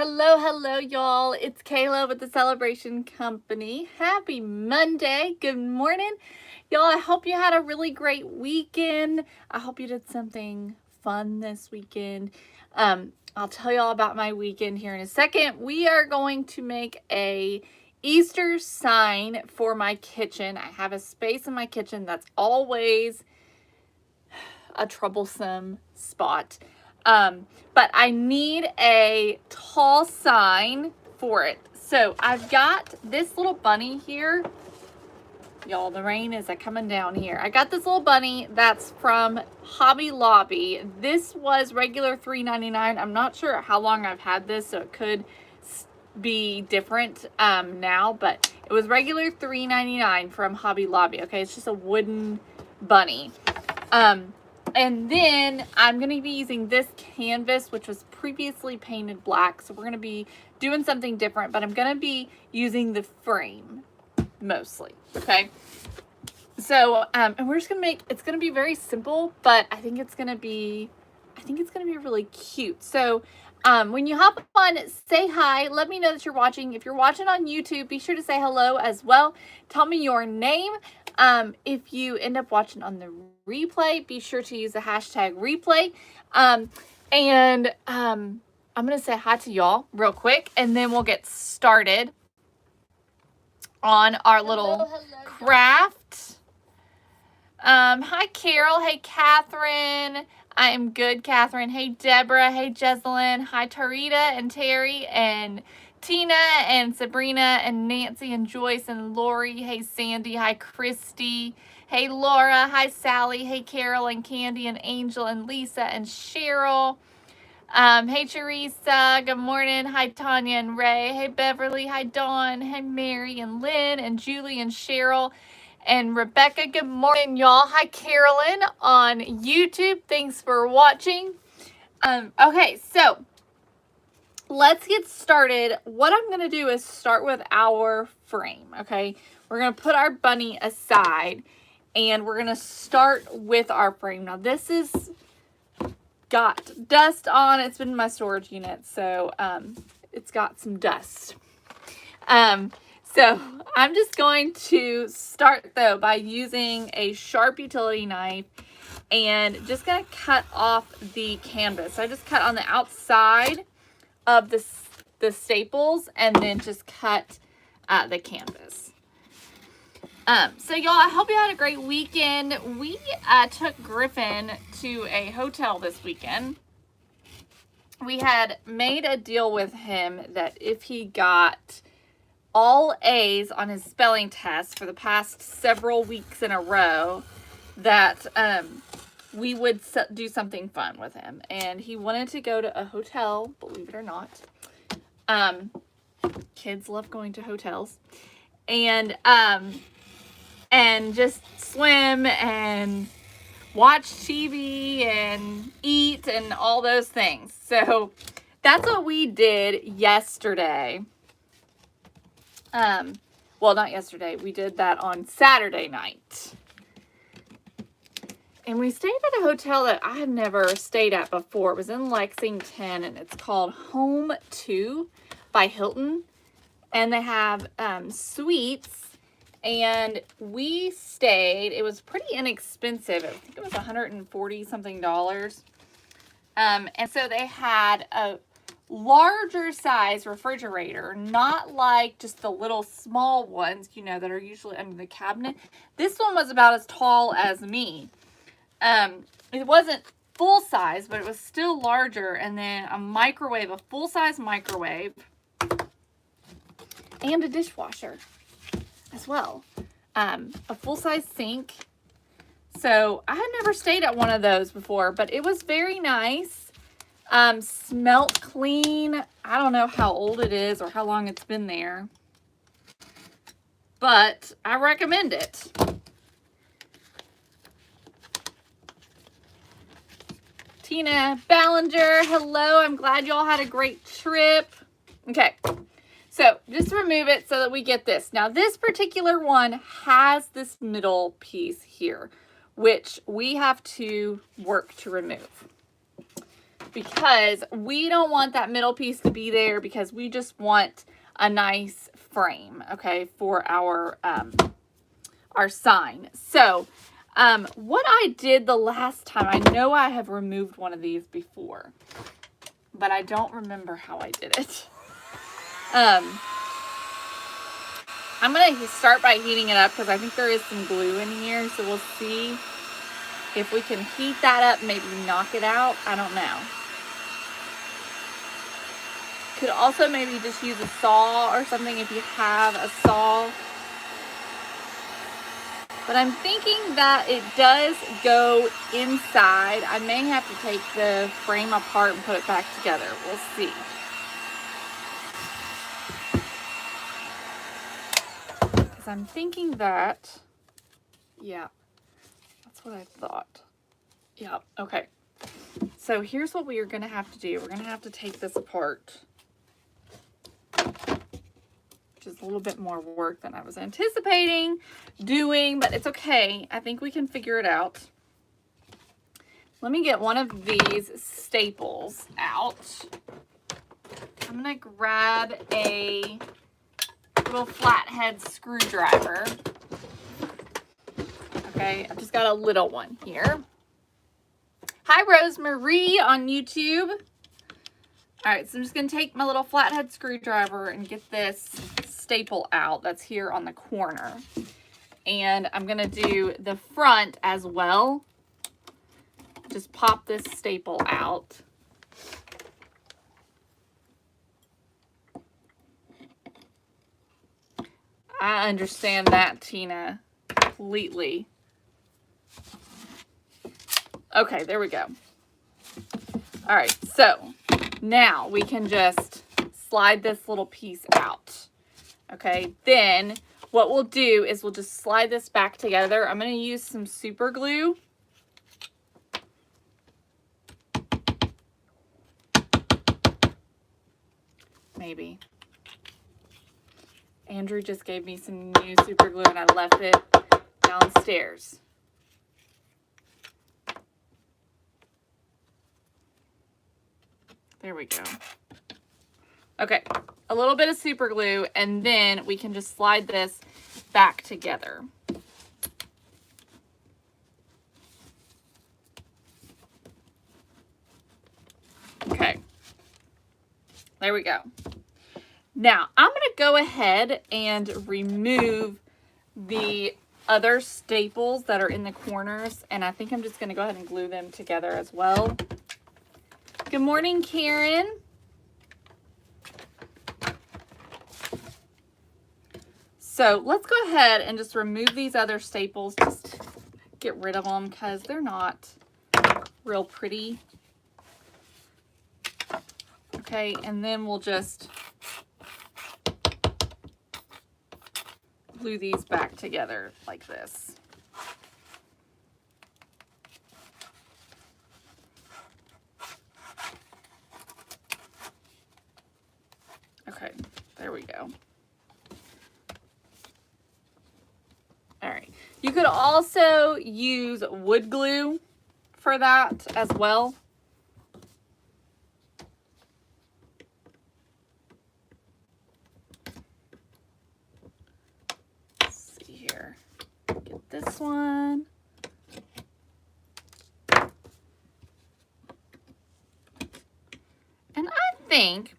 Hello, y'all. It's Kayla with the Celebration Company. Happy Monday. Good morning. Y'all, I hope you had a really great weekend. I hope you did something fun this weekend. I'll tell y'all about my weekend here in a second. We are going to make a Easter sign for my kitchen. I have a space in my kitchen that's always a troublesome spot. But I need a tall sign for it. So I've got this little bunny here. Y'all, the rain is coming down here. I got this little bunny that's from Hobby Lobby. This was regular $3.99. I'm not sure how long I've had this, so it could be different now, but it was regular $3.99 from Hobby Lobby. Okay, it's just a wooden bunny. And then I'm going to be using this canvas, which was previously painted black. So we're going to be doing something different, but I'm going to be using the frame mostly. Okay. So, and we're just going to it's going to be very simple, but I think it's going to be really cute. So, when you hop on, say hi. Let me know that you're watching. If you're watching on YouTube, be sure to say hello as well. Tell me your name. If you end up watching on the replay, be sure to use the hashtag replay. I'm going to say hi to y'all real quick, and then we'll get started on our little craft. Hi, Carol. Hey, Catherine. I am good, Catherine. Hey, Deborah. Hey, Jesselyn. Hi, Tarita and Terry and Tina and Sabrina and Nancy and Joyce and Lori. Hey, Sandy. Hi, Christy. Hey, Laura. Hi, Sally. Hey, Carol and Candy and Angel and Lisa and Cheryl. Hey, Teresa. Good morning. Hi, Tanya and Ray. Hey, Beverly. Hi, Dawn. Hey, Mary and Lynn and Julie and Cheryl and Rebecca. Good morning, y'all. Hi, Carolyn on YouTube. Thanks for watching. Okay, so let's get started. What I'm going to do is start with our frame, okay? We're going to put our bunny aside, and we're going to start with our frame. Now, this is got dust on. It's been in my storage unit, so it's got some dust. So I'm just going to start, though, by using a sharp utility knife and just going to cut off the canvas. So I just cut on the outside of the staples and then just cut the canvas. So y'all, I hope you had a great weekend. We took Griffin to a hotel this weekend. We had made a deal with him that if he got all A's on his spelling test for the past several weeks in a row, that we would do something fun with him. And he wanted to go to a hotel, believe it or not. Kids love going to hotels. And just swim and watch TV and eat and all those things. So that's what we did yesterday. Well, not yesterday. We did that on Saturday night. And we stayed at a hotel that I had never stayed at before. It was in Lexington, and it's called Home 2 by Hilton. And they have suites. And we stayed, it was pretty inexpensive. I think it was $140 something. And so they had a larger size refrigerator, not like just the little small ones, you know, that are usually under the cabinet. This one was about as tall as me. It wasn't full size, but it was still larger. And then a microwave, a full-size microwave, and a dishwasher as well. A full-size sink. So I had never stayed at one of those before, but it was very nice. Smelt clean. I don't know how old it is or how long it's been there, but I recommend it. Tina Ballinger, hello. I'm glad y'all had a great trip. Okay. So just remove it so that we get this. Now this particular one has this middle piece here, which we have to work to remove because we don't want that middle piece to be there because we just want a nice frame, okay, for our sign. So what I did the last time, I know I have removed one of these before, but I don't remember how I did it. I'm going to start by heating it up because I think there is some glue in here. So we'll see if we can heat that up, maybe knock it out. I don't know. Could also maybe just use a saw or something if you have a saw. But I'm thinking that it does go inside. I may have to take the frame apart and put it back together. We'll see. Because I'm thinking that, yeah, that's what I thought. Yeah, okay. So here's what we are going to have to do. We're going to have to take this apart, which is a little bit more work than I was anticipating doing, but it's okay. I think we can figure it out. Let me get one of these staples out. I'm going to grab a little flathead screwdriver. Okay, I've just got a little one here. Hi, Rosemarie on YouTube. All right, so I'm just going to take my little flathead screwdriver and get this staple out that's here on the corner. And I'm going to do the front as well. Just pop this staple out. I understand that, Tina, completely. Okay, there we go. All right, so now we can just slide this little piece out. Okay, then what we'll do is we'll just slide this back together. I'm going to use some super glue. Maybe. Andrew just gave me some new super glue and I left it downstairs. There we go. Okay, a little bit of super glue and then we can just slide this back together. Okay, there we go. Now, I'm going to go ahead and remove the other staples that are in the corners, and I think I'm just going to go ahead and glue them together as well. Good morning, Karen. So let's go ahead and just remove these other staples, just get rid of them because they're not real pretty. Okay, and then we'll just glue these back together like this. Okay, there we go. All right, you could also use wood glue for that as well. This one. And I think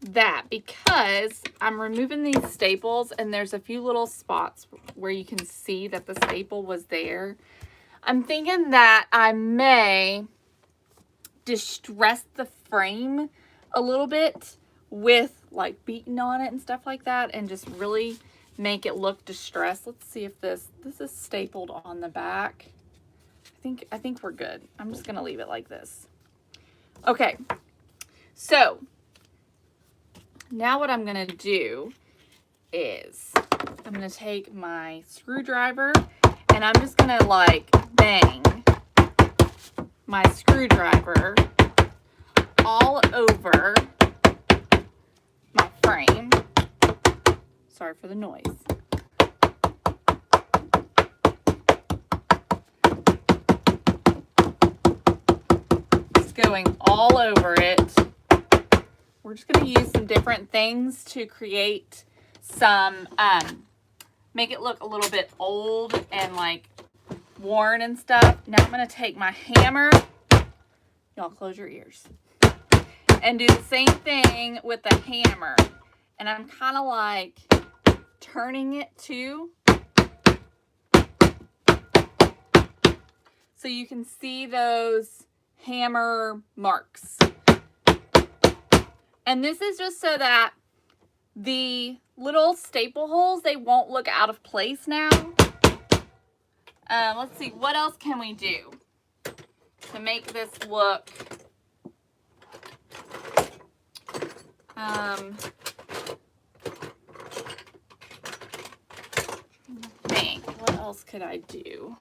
that because I'm removing these staples and there's a few little spots where you can see that the staple was there, I'm thinking that I may distress the frame a little bit with like beating on it and stuff like that and just really make it look distressed. Let's see if this is stapled on the back. I think we're good. I'm just gonna leave it like this. Okay, so now what I'm gonna do is I'm gonna take my screwdriver and I'm just gonna like bang my screwdriver all over my frame. Sorry for the noise. Just go going all over it. We're just going to use some different things to create some, make it look a little bit old and like worn and stuff. Now I'm going to take my hammer. Y'all close your ears. And do the same thing with the hammer. And I'm kind of like turning it too. So you can see those hammer marks. And this is just so that the little staple holes, they won't look out of place now. Let's see, what else can we do to make this look what else could I do?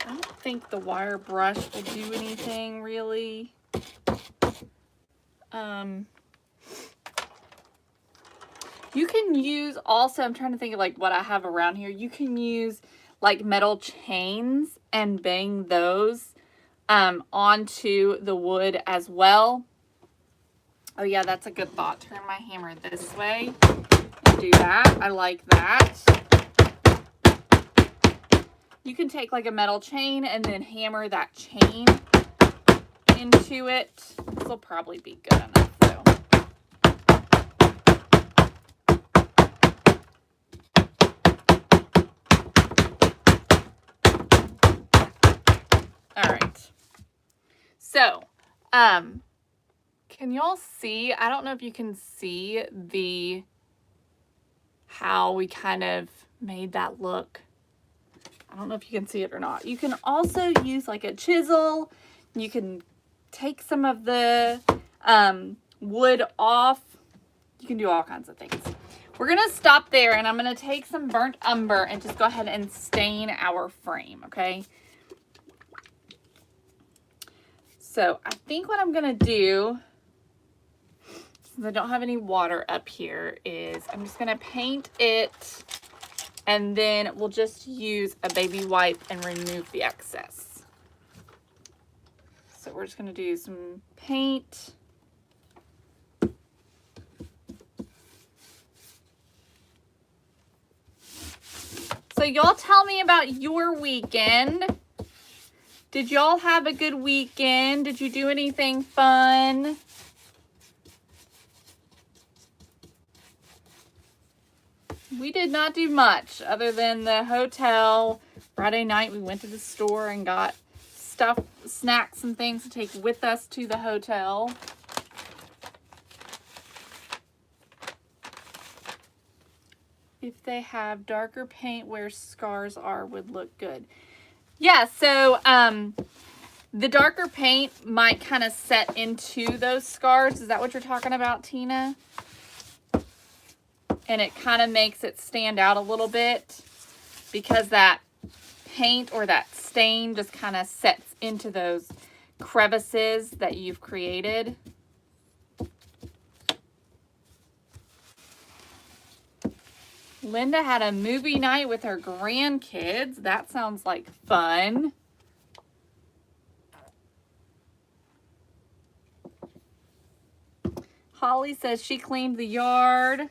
I don't think the wire brush will do anything really. You can use also, I'm trying to think of like what I have around here. You can use like metal chains and bang those onto the wood as well. Oh yeah, that's a good thought. Turn my hammer this way. Do that. I like that. You can take like a metal chain and then hammer that chain into it. This will probably be good enough though. All right. So, can y'all see? I don't know if you can see how we kind of made that look. I don't know if you can see it or not. You can also use like a chisel. You can take some of the wood off. You can do all kinds of things. We're going to stop there and I'm going to take some burnt umber and just go ahead and stain our frame, okay? So I think what I'm going to do, since I don't have any water up here, is I'm just going to paint it and then we'll just use a baby wipe and remove the excess. So we're just going to do some paint. So y'all tell me about your weekend. Did y'all have a good weekend? Did you do anything fun? We did not do much other than the hotel. Friday night we went to the store and got stuff, snacks and things to take with us to the hotel. If they have darker paint where scars are would look good. Yeah, so the darker paint might kind of set into those scars. Is that what you're talking about, Tina? And it kind of makes it stand out a little bit because that paint or that stain just kind of sets into those crevices that you've created. Linda had a movie night with her grandkids. That sounds like fun. Holly says she cleaned the yard.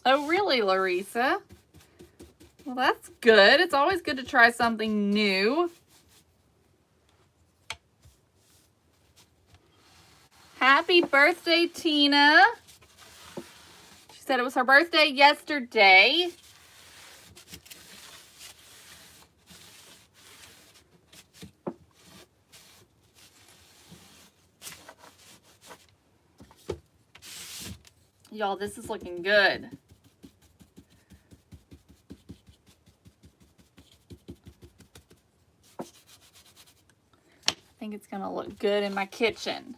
Oh, really, Larissa? Well, that's good. It's always good to try something new. Happy birthday, Tina. She said it was her birthday yesterday. Y'all, this is looking good. I think it's gonna look good in my kitchen.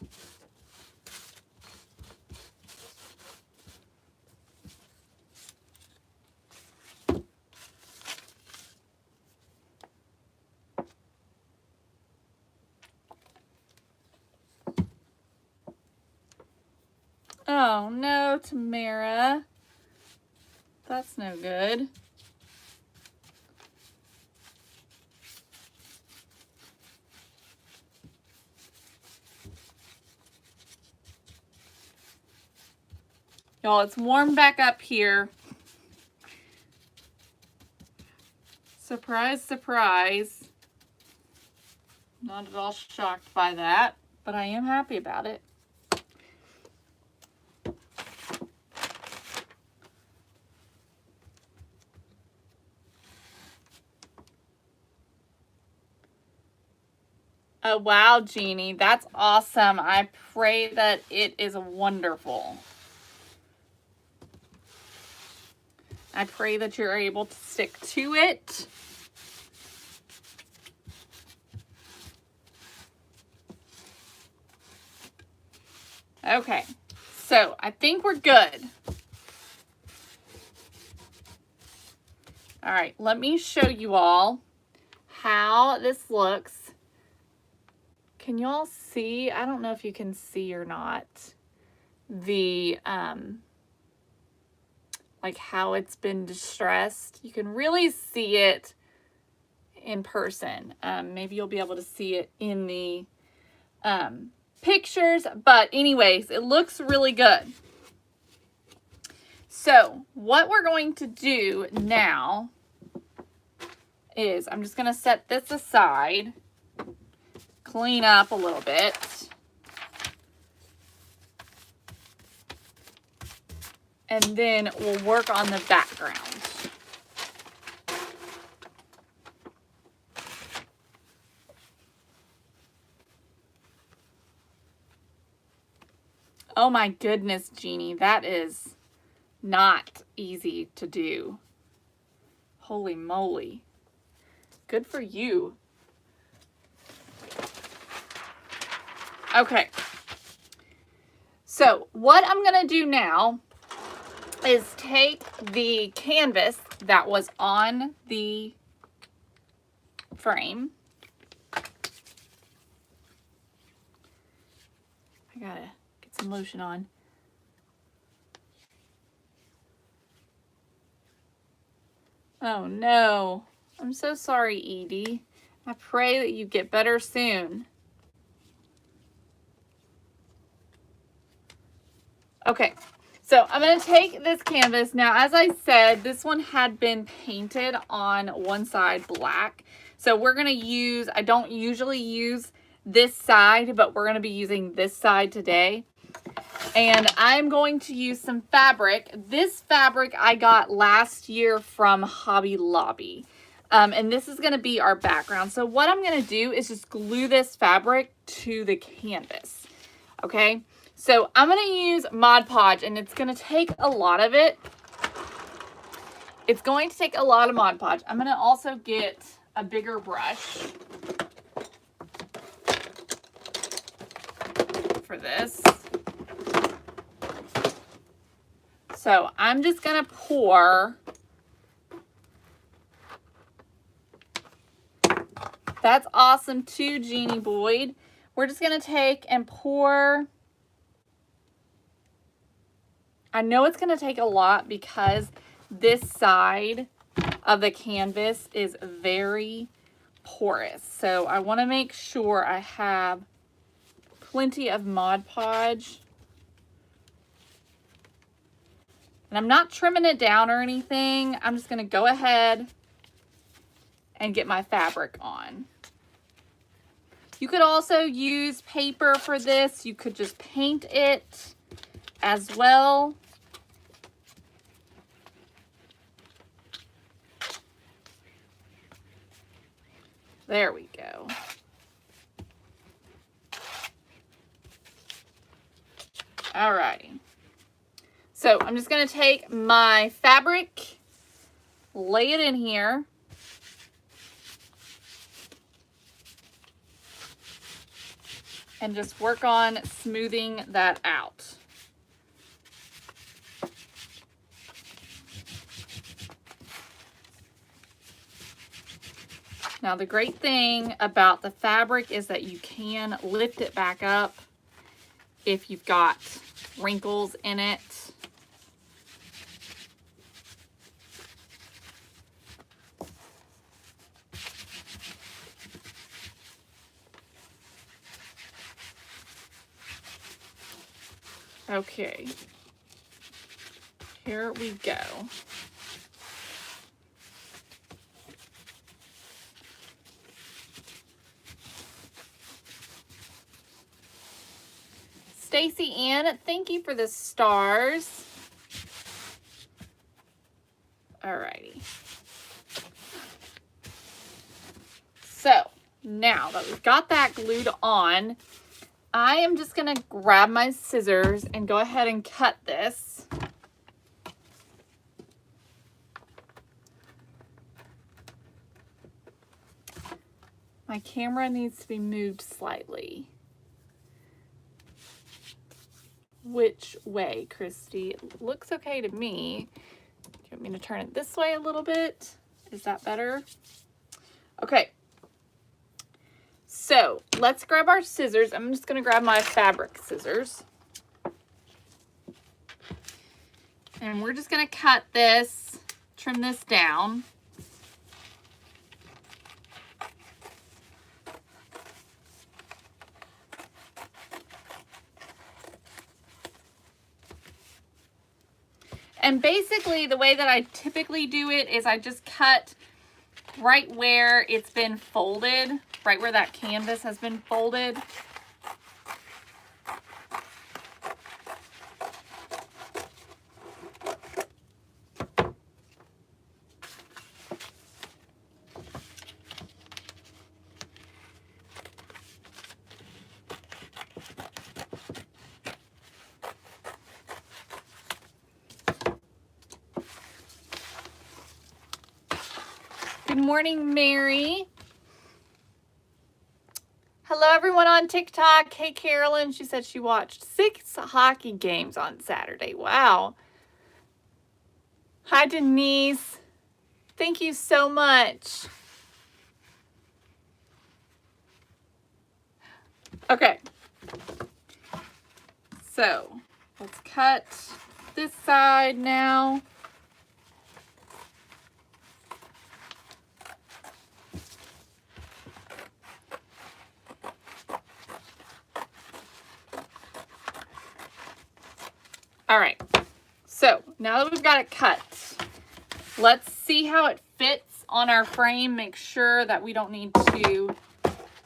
Oh no, Tamara. That's no good. Y'all, it's warm back up here. Surprise, surprise. Not at all shocked by that, but I am happy about it. Oh, wow, Jeannie. That's awesome. I pray that it is wonderful. I pray that you're able to stick to it. Okay, so I think we're good. All right, let me show you all how this looks. Can you all see? I don't know if you can see or not. The, like how it's been distressed. You can really see it in person. Maybe you'll be able to see it in the pictures, but anyways, it looks really good. So what we're going to do now is I'm just going to set this aside, clean up a little bit. And then we'll work on the background. Oh my goodness, Jeannie, that is not easy to do. Holy moly. Good for you. Okay. So what I'm going to do now is take the canvas that was on the frame. I gotta get some lotion on. Oh no, I'm so sorry, Edie. I pray that you get better soon. Okay. So I'm going to take this canvas. Now, as I said, this one had been painted on one side black. So we're going to use, I don't usually use this side, but we're going to be using this side today. And I'm going to use some fabric. This fabric I got last year from Hobby Lobby. And this is going to be our background. So what I'm going to do is just glue this fabric to the canvas. Okay. So I'm going to use Mod Podge, and it's going to take a lot of it. It's going to take a lot of Mod Podge. I'm going to also get a bigger brush for this. So I'm just going to pour. That's awesome too, Jeannie Boyd. We're just going to take and pour. I know it's going to take a lot because this side of the canvas is very porous. So I want to make sure I have plenty of Mod Podge. And I'm not trimming it down or anything. I'm just going to go ahead and get my fabric on. You could also use paper for this. You could just paint it as well. There we go. All right. So I'm just going to take my fabric, lay it in here. And just work on smoothing that out. Now the great thing about the fabric is that you can lift it back up if you've got wrinkles in it. Okay, here we go. Stacy Ann, thank you for the stars. Alrighty. So now that we've got that glued on, I am just gonna grab my scissors and go ahead and cut this. My camera needs to be moved slightly. Which way, Christy? It looks okay to me. Do you want me to turn it this way a little bit? Is that better? Okay. So let's grab our scissors. I'm just going to grab my fabric scissors. And we're just going to cut this, trim this down. And basically the way that I typically do it is I just cut right where it's been folded, right where that canvas has been folded. Good morning, Mary. Hello, everyone on TikTok. Hey, Carolyn. She said she watched 6 hockey games on Saturday. Wow. Hi, Denise. Thank you so much. Okay. So, let's cut this side now. All right, so now that we've got it cut, let's see how it fits on our frame. Make sure that we don't need to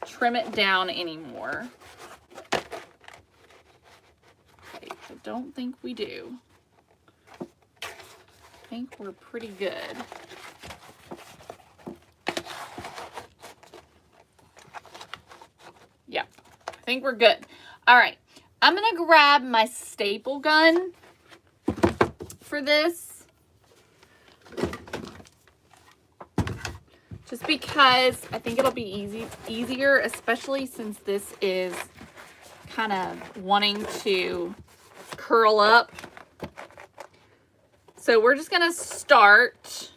trim it down anymore. Okay, I don't think we do. I think we're pretty good. Yeah, I think we're good. All right. I'm going to grab my staple gun for this, just because I think it'll be easier, especially since this is kind of wanting to curl up. So we're just going to start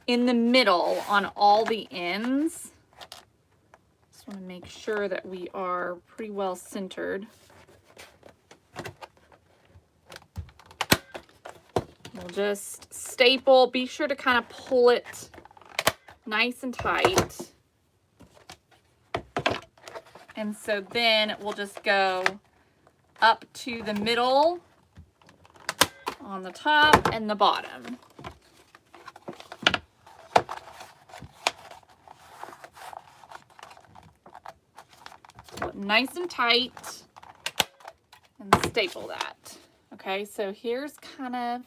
in the middle on all the ends. Just want to make sure that we are pretty well centered. We'll just staple. Be sure to kind of pull it nice and tight. And so then we'll just go up to the middle on the top and the bottom. Nice and tight and staple that. Okay, so here's kind of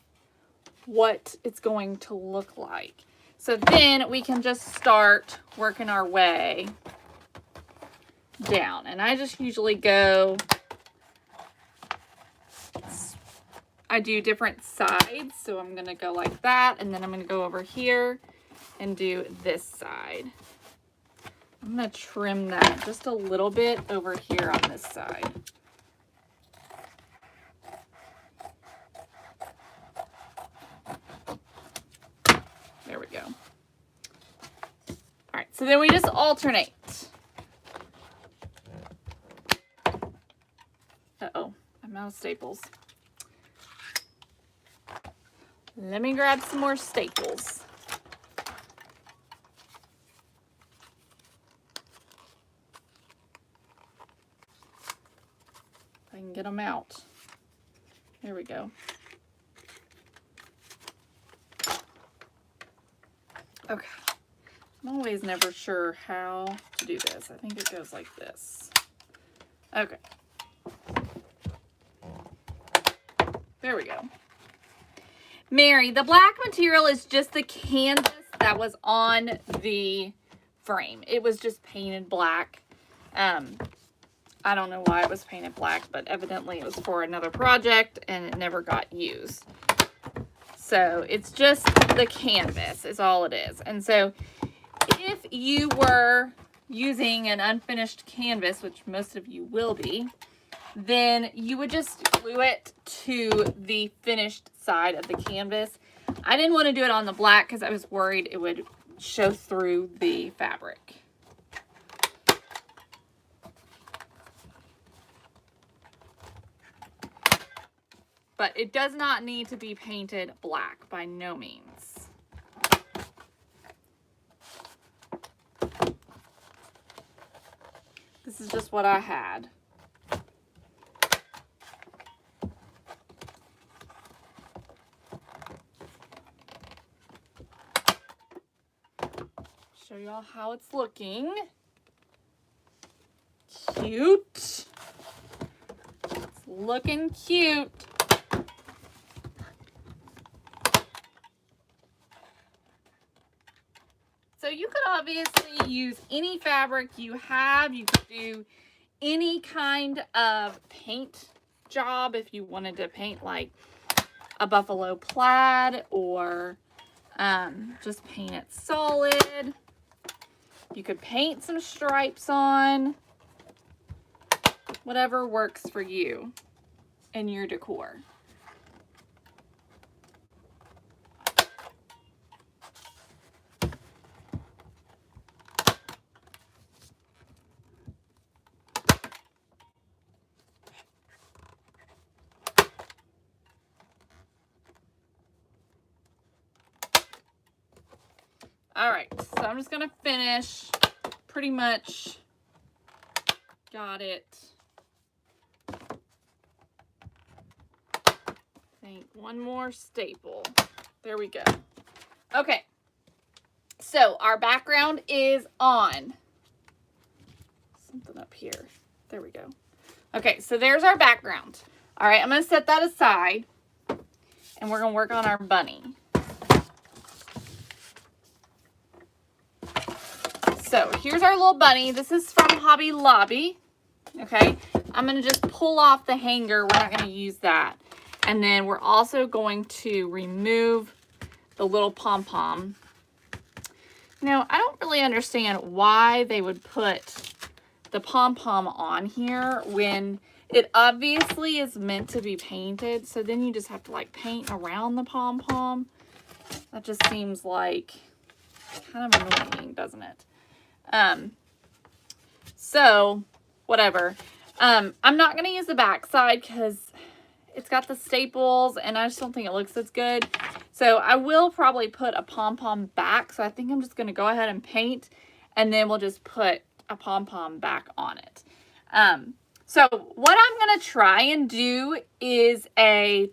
what it's going to look like. So then we can just start working our way down. And I just usually go, I do different sides. So I'm going to go like that, and then I'm going to go over here and do this side. I'm going to trim that just a little bit over here on this side. There we go. All right, so then we just alternate. Uh-oh, I I'm out of staples. Let me grab some more staples. If I can get them out. There we go. Okay. I'm always never sure how to do this. I think it goes like this. Okay. There we go. Mary, the black material is just the canvas that was on the frame. It was just painted black. I don't know why it was painted black, but evidently it was for another project and it never got used. So it's just the canvas is all it is. And so if you were using an unfinished canvas, which most of you will be, then you would just glue it to the finished side of the canvas. I didn't want to do it on the black because I was worried it would show through the fabric. But it does not need to be painted black by no means. This is just what I had. Show y'all how it's looking. Cute. It's looking cute. So you could obviously use any fabric you have. You could do any kind of paint job if you wanted to paint like a buffalo plaid or just paint it solid. You could paint some stripes on. Whatever works for you and your decor. All right, so I'm just gonna finish. Pretty much got it. I think one more staple. There we go. Okay, so our background is on. Something up here. There we go. Okay, so there's our background. All right, I'm gonna set that aside and we're gonna work on our bunny. So here's our little bunny. This is from Hobby Lobby. Okay, I'm gonna just pull off the hanger. We're not gonna use that. And then we're also going to remove the little pom-pom. Now, I don't really understand why they would put the pom-pom on here when it obviously is meant to be painted. So then you just have to like paint around the pom-pom. That just seems like kind of annoying, doesn't it? So whatever. I'm not going to use the back side because it's got the staples and I just don't think it looks as good. So I will probably put a pom-pom back. So I think I'm just going to go ahead and paint and then we'll just put a pom-pom back on it. So what I'm going to try and do is a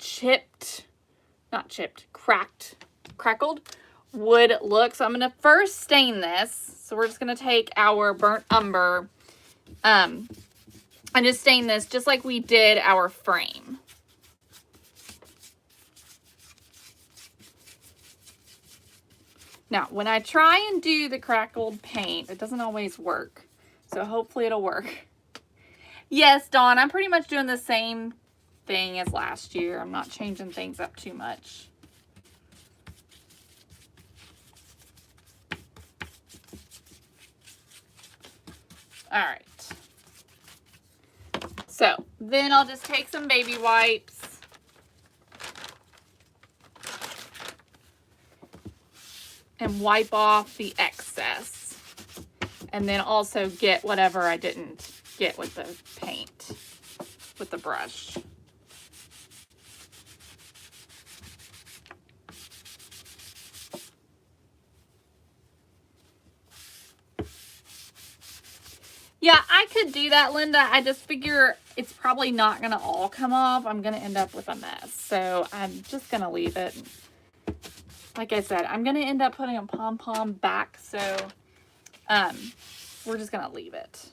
crackled wood look. So I'm going to first stain this. So we're just going to take our burnt umber and just stain this just like we did our frame. Now, when I try and do the crackled paint, it doesn't always work. So hopefully it'll work. Yes, Dawn, I'm pretty much doing the same thing as last year. I'm not changing things up too much. All right. So then I'll just take some baby wipes. And wipe off the excess. And then also get whatever I didn't get with the paint, with the brush. Yeah, I could do that, Linda. I just figure it's probably not going to all come off. I'm going to end up with a mess. So I'm just going to leave it. Like I said, I'm going to end up putting a pom-pom back. So we're just going to leave it.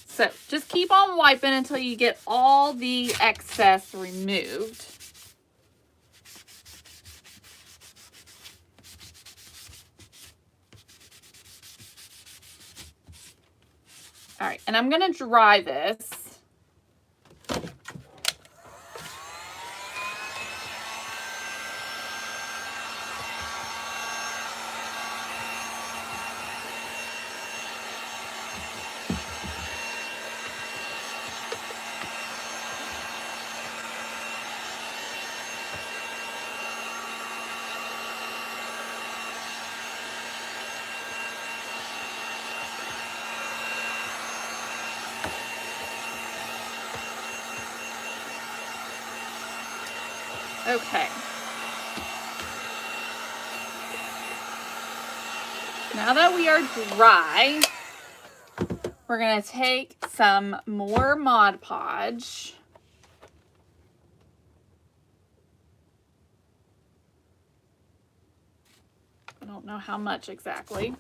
So just keep on wiping until you get all the excess removed. All right, and I'm going to dry this. Okay. Now that we are dry, we're going to take some more Mod Podge. I don't know how much exactly,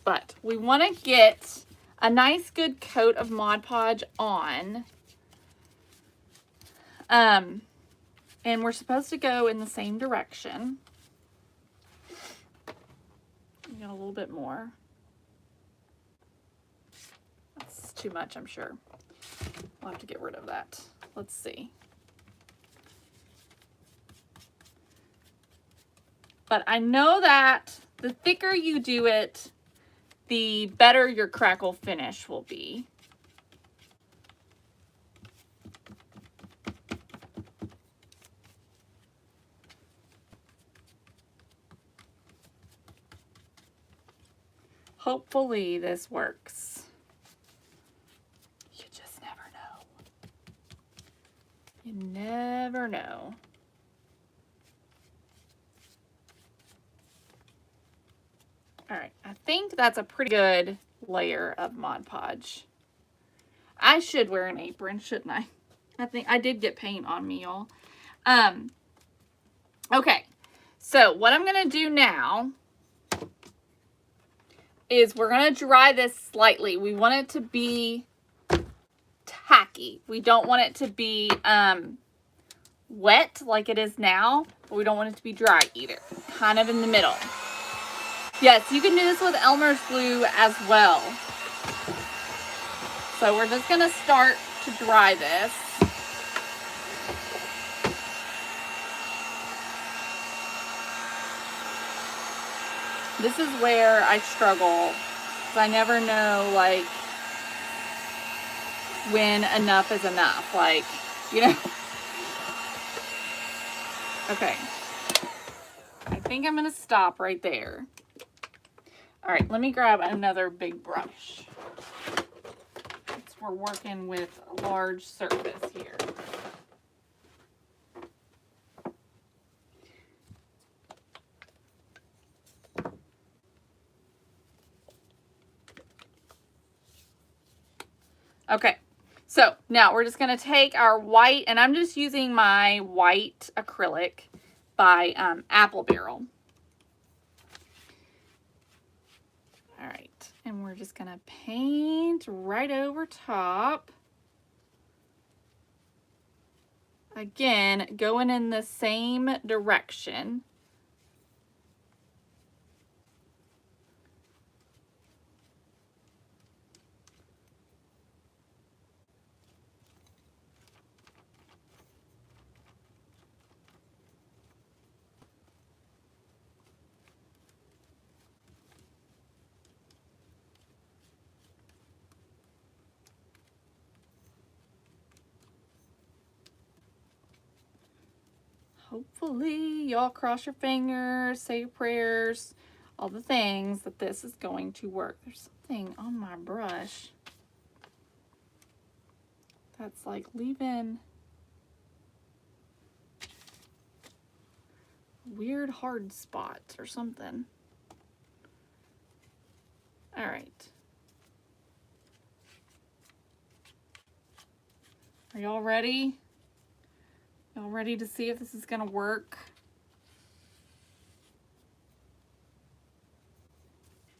but we want to get a nice good coat of Mod Podge on. And we're supposed to go in the same direction. We got a little bit more. That's too much, I'm sure. We'll have to get rid of that. Let's see. But I know that the thicker you do it, the better your crackle finish will be. Hopefully this works. You just never know. You never know. All right, I think that's a pretty good layer of Mod Podge. I should wear an apron, shouldn't I? I think I did get paint on me, y'all. Okay, so what I'm gonna do now is we're gonna dry this slightly. We want it to be tacky. We don't want it to be wet like it is now, but we don't want it to be dry either. Kind of in the middle. Yes, you can do this with Elmer's glue as well. So we're just gonna start to dry this. This is where I struggle, because I never know, like, when enough is enough, like, you know. Okay. I think I'm going to stop right there. All right, let me grab another big brush. Since we're working with a large surface here. Okay, so now we're just going to take our white, and I'm just using my white acrylic by Apple Barrel. All right, and we're just going to paint right over top. Again, going in the same direction. Hopefully, y'all cross your fingers, say your prayers, all the things that this is going to work. There's something on my brush that's like leaving weird hard spots or something. All right. Are y'all ready? Y'all ready to see if this is gonna work?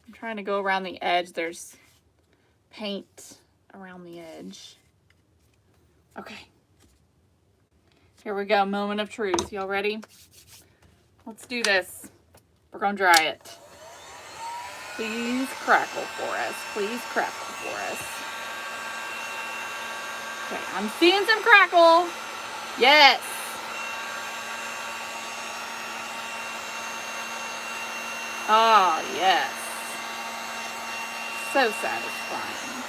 I'm trying to go around the edge. There's paint around the edge. Okay. Here we go, moment of truth. Y'all ready? Let's do this. We're gonna dry it. Please crackle for us. Please crackle for us. Okay, I'm seeing some crackle. Yes. Oh, yes. So satisfying.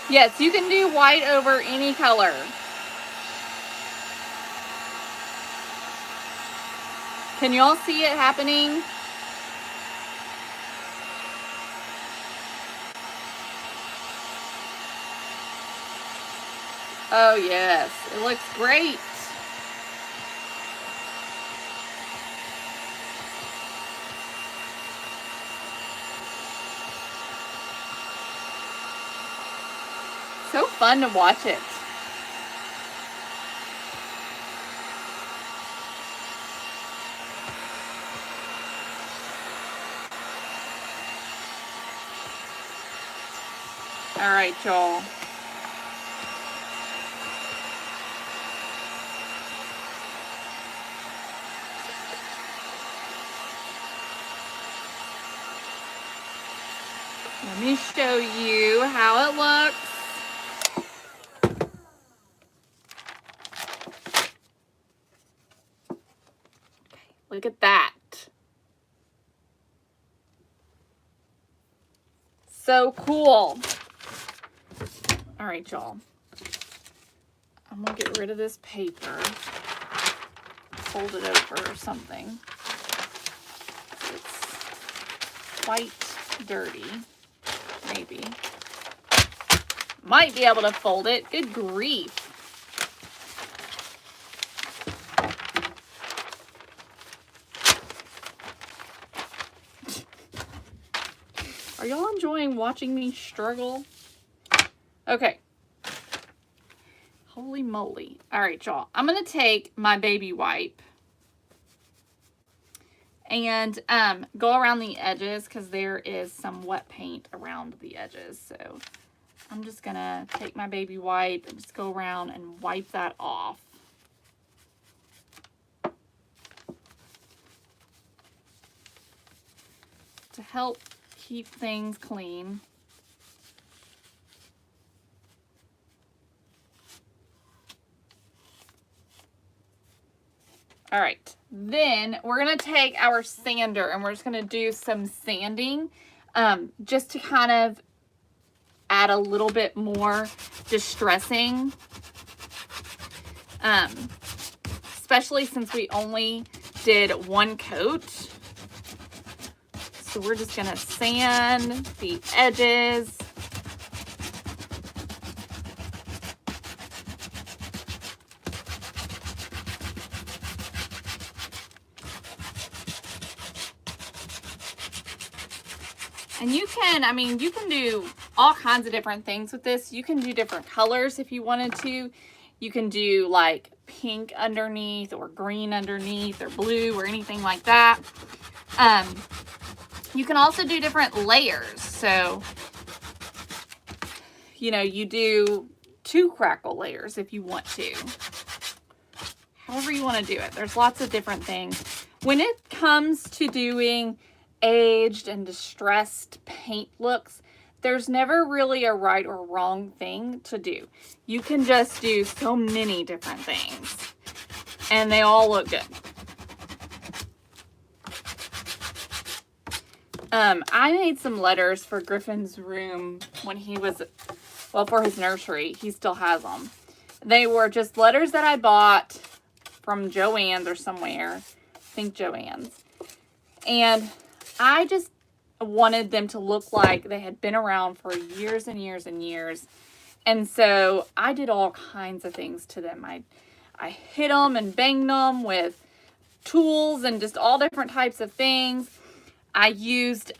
Yes, you can do white over any color. Can you all see it happening? Oh, yes. It looks great. So fun to watch it. All right, y'all. Let me show you how it looks. Okay, look at that. So cool. All right, y'all. I'm gonna get rid of this paper. Fold it over or something. It's quite dirty. Maybe. Might be able to fold it. Good grief. Are y'all enjoying watching me struggle? Okay. Holy moly. All right, y'all. I'm going to take my baby wipe and go around the edges because there is some wet paint around the edges. So I'm just going to take my baby wipe and just go around and wipe that off. To help keep things clean. All right, then we're gonna take our sander and we're just gonna do some sanding just to kind of add a little bit more distressing, especially since we only did one coat. So we're just gonna sand the edges. And you can, I mean, you can do all kinds of different things with this. You can do different colors if you wanted to. You can do like pink underneath or green underneath or blue or anything like that. You can also do different layers. So, you know, you do 2 crackle layers if you want to. However you want to do it. There's lots of different things. When it comes to doing aged and distressed paint looks, there's never really a right or wrong thing to do. You can just do so many different things and they all look good. I made some letters for Griffin's room when he was, well, for his nursery. He still has them. They were just letters that I bought from Joann's or somewhere. I think Joann's. And I just wanted them to look like they had been around for years and years and years. And so I did all kinds of things to them. I hit them and banged them with tools and just all different types of things. I used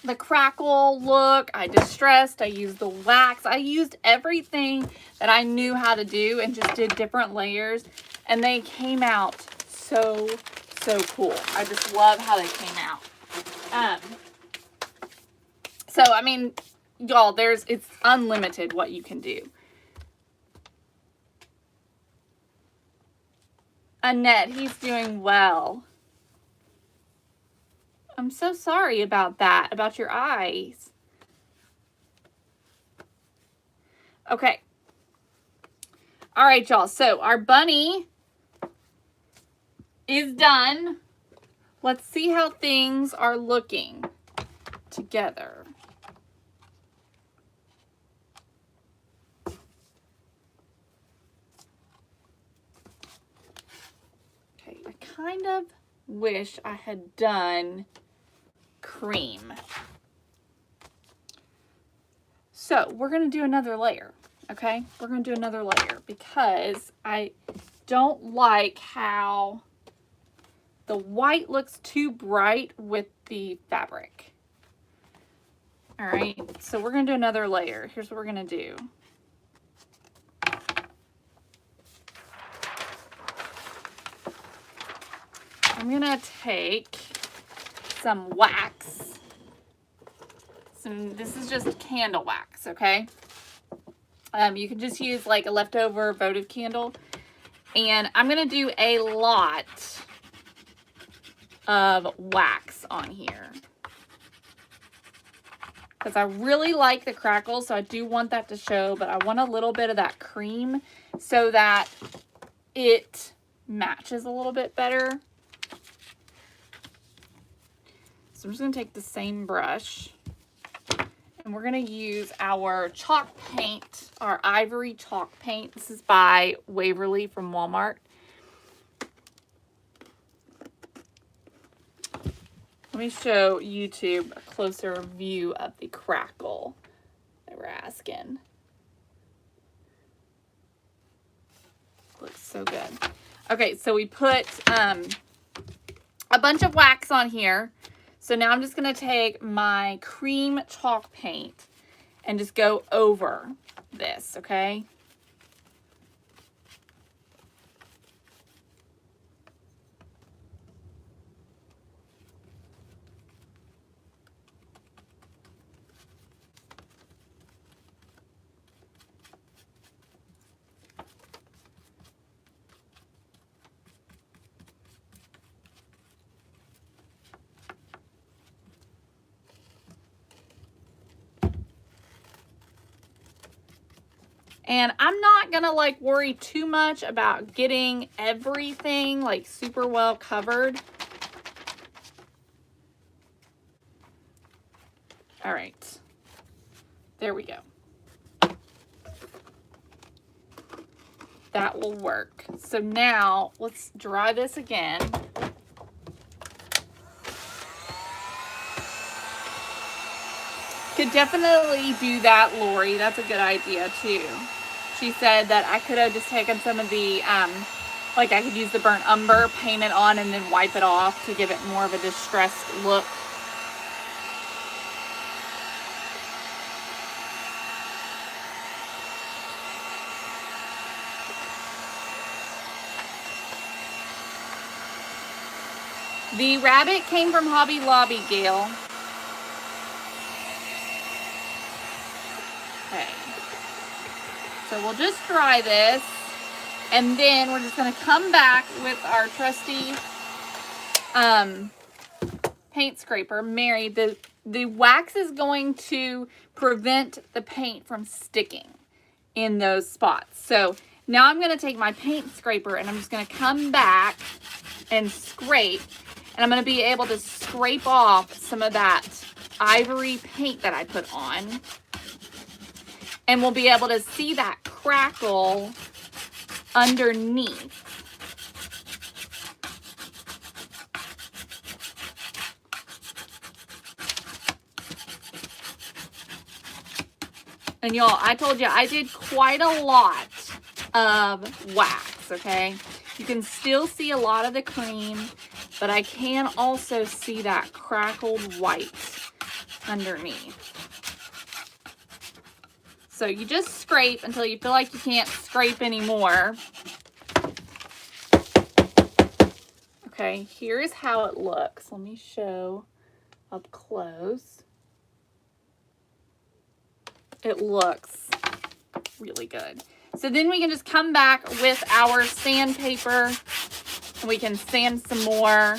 the crackle look, I distressed, I used the wax, I used everything that I knew how to do and just did different layers, and they came out so cool. I just love how they came out. So I mean, y'all, it's unlimited what you can do. Annette, he's doing well. I'm so sorry about that, about your eyes. Okay. All right, y'all. So our bunny is done. Let's see how things are looking together. Okay, I kind of wish I had done cream. So we're going to do another layer, okay? We're going to do another layer because I don't like how the white looks too bright with the fabric. All right, so we're going to do another layer. Here's what we're going to do. I'm going to take some wax. This is just candle wax, okay? You can just use like a leftover votive candle. And I'm going to do a lot of wax on here, because I really like the crackle, so I do want that to show, but I want a little bit of that cream so that it matches a little bit better. So I'm just going to take the same brush, and we're going to use our chalk paint, our ivory chalk paint. This is by Waverly from Walmart. Let me show YouTube a closer view of the crackle that we're asking. Looks so good. Okay, so we put a bunch of wax on here. So now I'm just going to take my cream chalk paint and just go over this, okay? And I'm not going to like worry too much about getting everything like super well covered. All right. There we go. That will work. So now let's dry this again. Could definitely do that, Lori. That's a good idea too. She said that I could have just taken some of the, like I could use the burnt umber, paint it on, and then wipe it off to give it more of a distressed look. The rabbit came from Hobby Lobby, Gail. Okay. So we'll just dry this, and then we're just going to come back with our trusty paint scraper. Mary, the wax is going to prevent the paint from sticking in those spots. So now I'm going to take my paint scraper and I'm just going to come back and scrape, and I'm going to be able to scrape off some of that ivory paint that I put on. And we'll be able to see that crackle underneath. And y'all, I told you I did quite a lot of wax, okay? You can still see a lot of the cream, but I can also see that crackled white underneath. So you just scrape until you feel like you can't scrape anymore. Okay, here's how it looks. Let me show up close. It looks really good. So then we can just come back with our sandpaper and we can sand some more.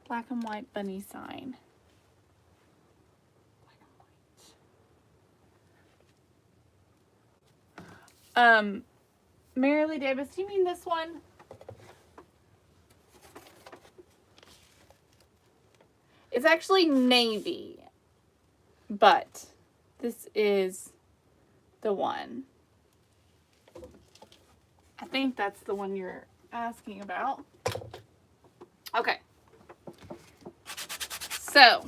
Black and white bunny sign. Marilee Davis, do you mean this one? It's actually navy, but this is the one. I think that's the one you're asking about. Okay. So,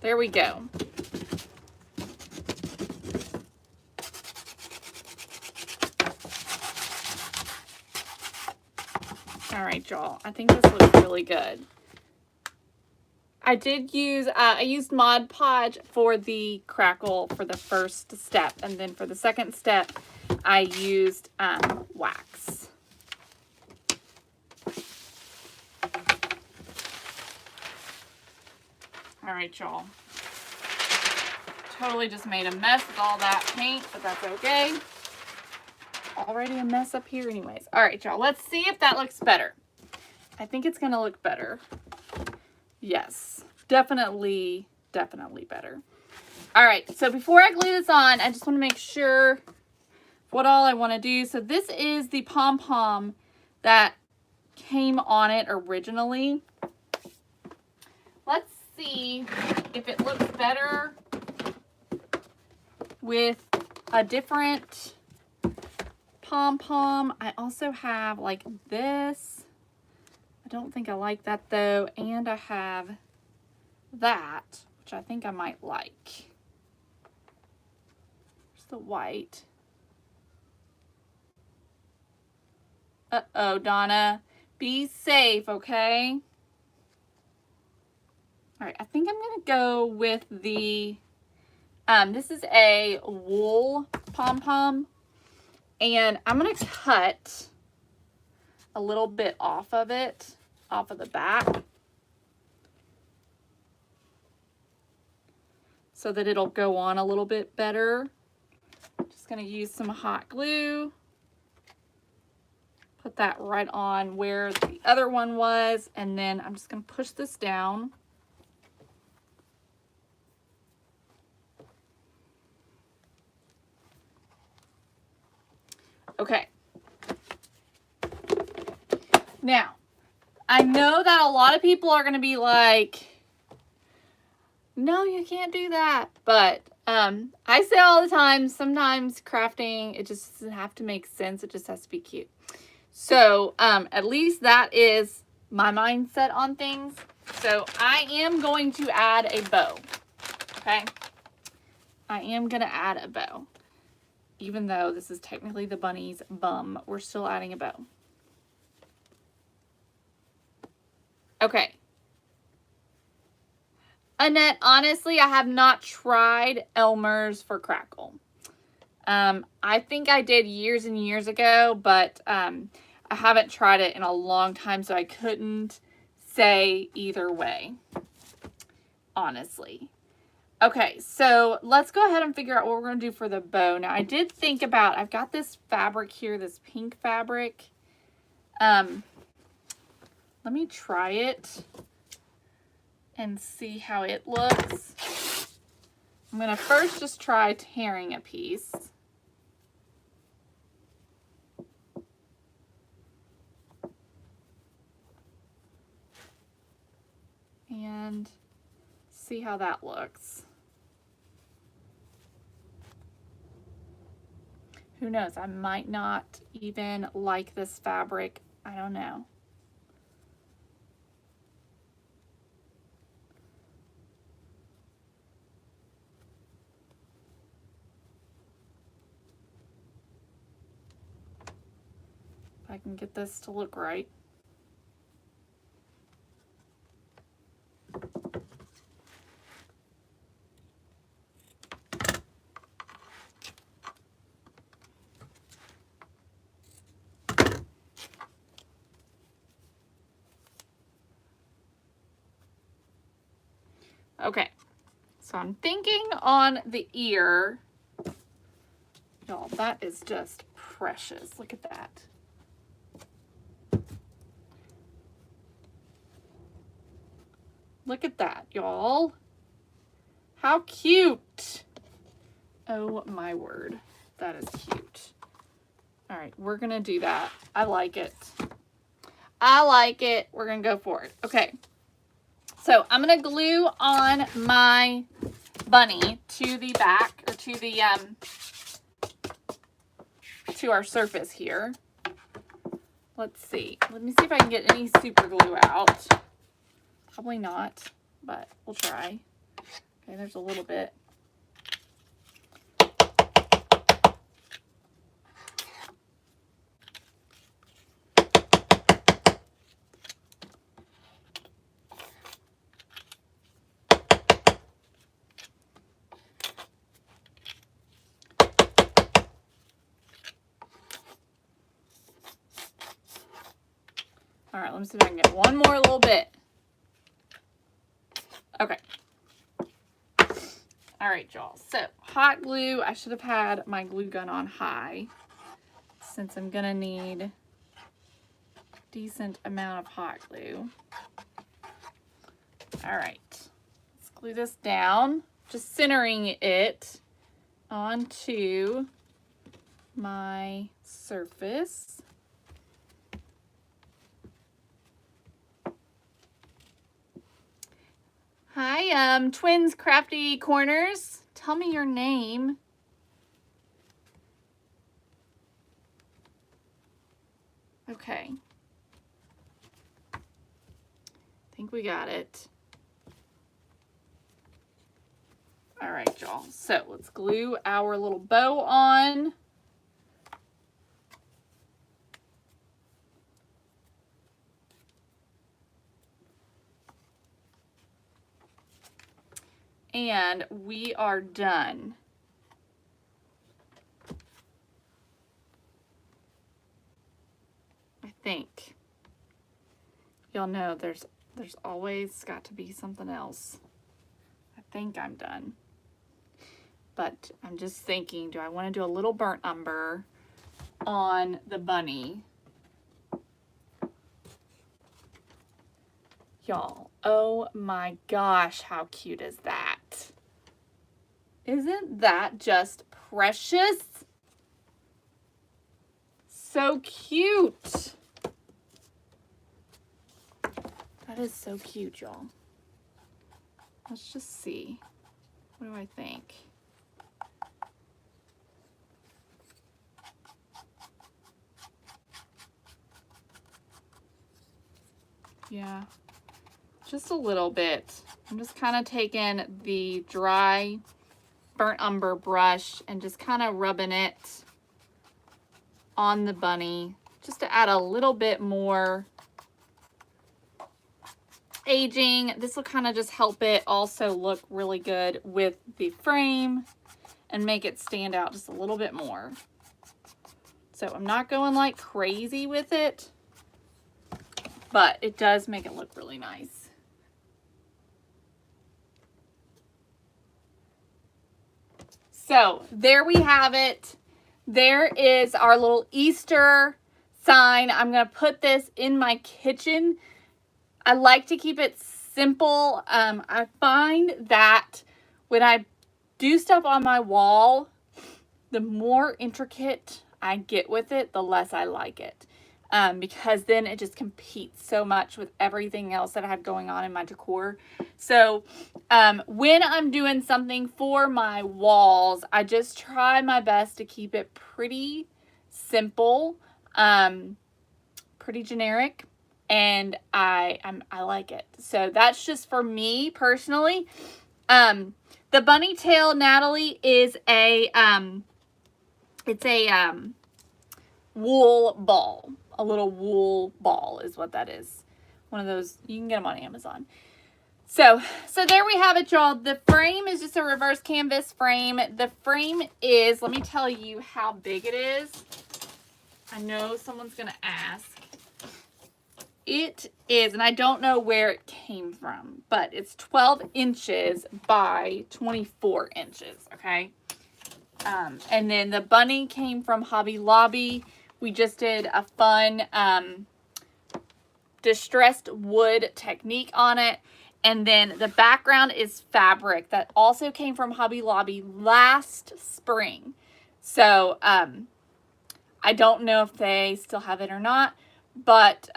there we go. All right, y'all. I think this looks really good. I used Mod Podge for the crackle for the first step, and then for the second step, I used wax. All right, y'all. Totally just made a mess with all that paint, but that's okay. Already a mess up here anyways. All right, y'all. Let's see if that looks better. I think it's going to look better. Yes, definitely better. All right, so before I glue this on, I just want to make sure what all I want to do. So this is the pom-pom that came on it originally. Let's see if it looks better with a different pom-pom. I also have like this. I don't think I like that though. And I have that, which I think I might like. There's the white. Uh-oh, Donna. Be safe, okay? All right, I think I'm going to go with the, this is a wool pom-pom. And I'm going to cut a little bit off of it, off of the back, so that it'll go on a little bit better. Just going to use some hot glue. Put that right on where the other one was, and then I'm just going to push this down. Okay. Now, I know that a lot of people are going to be like, no, you can't do that. But I say all the time, sometimes crafting, it just doesn't have to make sense. It just has to be cute. So at least that is my mindset on things. So I am going to add a bow. Okay. I am going to add a bow. Even though this is technically the bunny's bum, we're still adding a bow. Okay. Annette, honestly, I have not tried Elmer's for crackle. I think I did years and years ago, but I haven't tried it in a long time, so I couldn't say either way, honestly. Okay, so let's go ahead and figure out what we're going to do for the bow. Now, I did think about, I've got this fabric here, this pink fabric. Let me try it and see how it looks. I'm going to first just try tearing a piece. And see how that looks. Who knows? I might not even like this fabric. I don't know. If I can get this to look right. Okay, so I'm thinking on the ear, y'all, that is just precious. Look at that. Look at that, y'all. How cute. Oh my word, that is cute. All right, we're gonna do that. I like it. I like it. We're gonna go for it. Okay. So I'm going to glue on my bunny to the back, or to the, to our surface here. Let's see. Let me see if I can get any super glue out. Probably not, but we'll try. Okay, there's a little bit. All right, let me see if I can get one more little bit. Okay. All right, y'all. So, hot glue. I should have had my glue gun on high, since I'm going to need a decent amount of hot glue. All right. Let's glue this down. Just centering it onto my surface. Hi, Twins Crafty Corners. Tell me your name. Okay. I think we got it. All right, y'all. So let's glue our little bow on. And we are done. I think. Y'all know there's always got to be something else. I think I'm done. But I'm just thinking, do I want to do a little burnt umber on the bunny? Y'all, oh my gosh, how cute is that? Isn't that just precious? So cute. That is so cute, y'all. Let's just see. What do I think? Yeah, just a little bit. I'm just kind of taking the dry burnt umber brush and just kind of rubbing it on the bunny just to add a little bit more aging. This will kind of just help it also look really good with the frame and make it stand out just a little bit more. So I'm not going like crazy with it, but it does make it look really nice. So there we have it. There is our little Easter sign. I'm going to put this in my kitchen. I like to keep it simple. I find that when I do stuff on my wall, the more intricate I get with it, the less I like it. because then it just competes so much with everything else that I have going on in my decor. So when I'm doing something for my walls, I just try my best to keep it pretty simple, pretty generic, and I like it. So that's just for me personally. The bunny tail, Natalie, is a it's a wool ball. A little wool ball is what that is. One of those, you can get them on Amazon. So there we have it, y'all. The frame is just a reverse canvas frame. The frame is, let me tell you how big it is. I know someone's going to ask. It is, and I don't know where it came from, but it's 12 inches by 24 inches, okay? And then the bunny came from Hobby Lobby. We just did a fun distressed wood technique on it. And then the background is fabric that also came from Hobby Lobby last spring. So I don't know if they still have it or not, but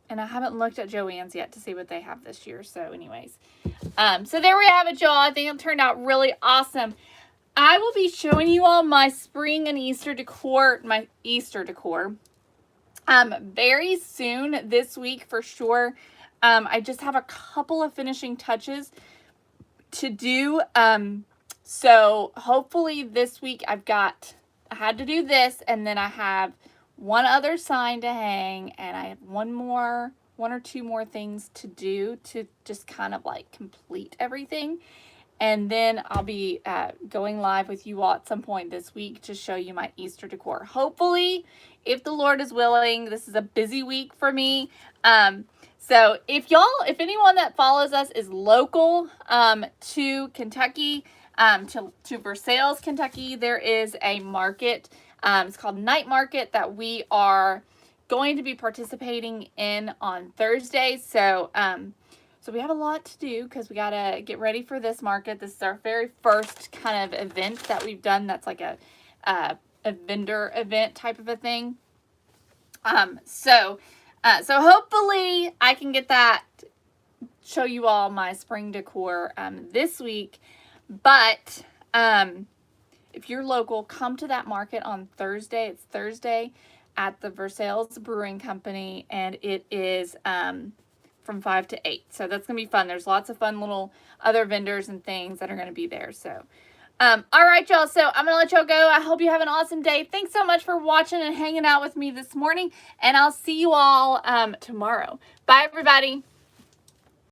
and I haven't looked at Joann's yet to see what they have this year. So anyways, so there we have it, y'all. I think it turned out really awesome. I will be showing you all my spring and Easter decor, very soon this week for sure. I just have a couple of finishing touches to do. So hopefully this week I had to do this, and then I have one other sign to hang, and I have one or two more things to do to just kind of like complete everything. And then I'll be going live with you all at some point this week to show you my Easter decor. Hopefully, if the Lord is willing, this is a busy week for me. So if anyone that follows us is local to Kentucky, to Versailles, Kentucky, there is a market. It's called Night Market that we are going to be participating in on Thursday. So we have a lot to do because we got to get ready for this market. This is our very first kind of event that we've done that's like a vendor event type of a thing. So hopefully I can get that, show you all my spring decor this week. But if you're local, come to that market on Thursday. It's Thursday at the Versailles Brewing Company, and it is from 5 to 8. So that's going to be fun. There's lots of fun little other vendors and things that are going to be there. So, all right, y'all. So I'm going to let y'all go. I hope you have an awesome day. Thanks so much for watching and hanging out with me this morning. And I'll see you all tomorrow. Bye, everybody.